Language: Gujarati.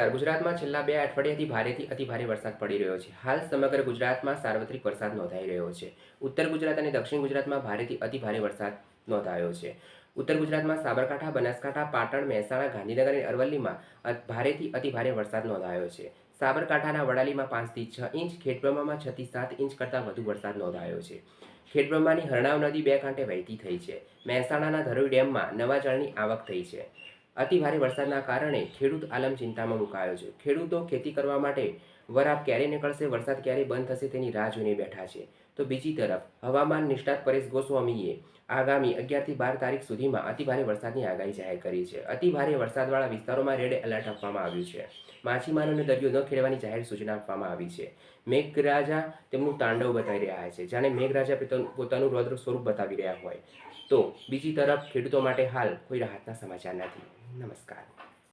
નમસ્કાર। ગુજરાતમાં છેલ્લા 2 અઠવાડિયાથી ભારેથી અતિભારે વરસાદ પડી રહ્યો છે। હાલ સમગ્ર ગુજરાતમાં સાર્વત્રિક વરસાદ નોંધાઈ રહ્યો છે। ઉત્તર ગુજરાત અને દક્ષિણ ગુજરાતમાં ભારેથી અતિભારે વરસાદ નોંધાયો છે। ઉત્તર ગુજરાતમાં સાબરકાંઠા, બનાસકાંઠા, પાટણ, મહેસાણા, ગાંધીનગર અને અરવલ્લીમાં ભારેથી અતિભારે વરસાદ નોંધાયો છે। સાબરકાંઠાના વડાલીમાં 5 થી 6 ઇંચ, ખેડબ્રહ્મામાં 6 થી 7 ઇંચ કરતાં વધુ વરસાદ નોંધાયો છે। ખેડબ્રહ્માની હરણાવ નદી 2 કાંઠે વહેતી થઈ છે। મહેસાણાના ધરોઈ ડેમમાં નવા જળની આવક થઈ છે। અતિભારે વરસાદના કારણે ખેડૂત આલમ ચિંતામાં મુકાયો છે। ખેડૂતો ખેતી કરવા માટે વરાપ ક્યારે નીકળશે, વરસાદ ક્યારે બંધ થશે તેની રાહ જોઈને બેઠા છે। તો બીજી તરફ હવામાન નિષ્ણાત પરેશ ગોસ્વામીએ આગામી 11 થી 12 તારીખ સુધીમાં અતિભારે વરસાદની આગાહી જાહેર કરી છે। અતિભારે વરસાદવાળા વિસ્તારોમાં રેડ એલર્ટ આપવામાં આવ્યું છે। માછીમારોને દરિયો ન ખેડવાની જાહેર સૂચના આપવામાં આવી છે। મેઘરાજા તેમનું તાંડવ બતાવી રહ્યા છે, જાણે મેઘરાજા પોતાનું રૌદ્ર સ્વરૂપ બતાવી રહ્યા હોય। તો બીજી તરફ ખેડૂતો માટે હાલ કોઈ રાહતના સમાચાર નથી। નમસ્કાર।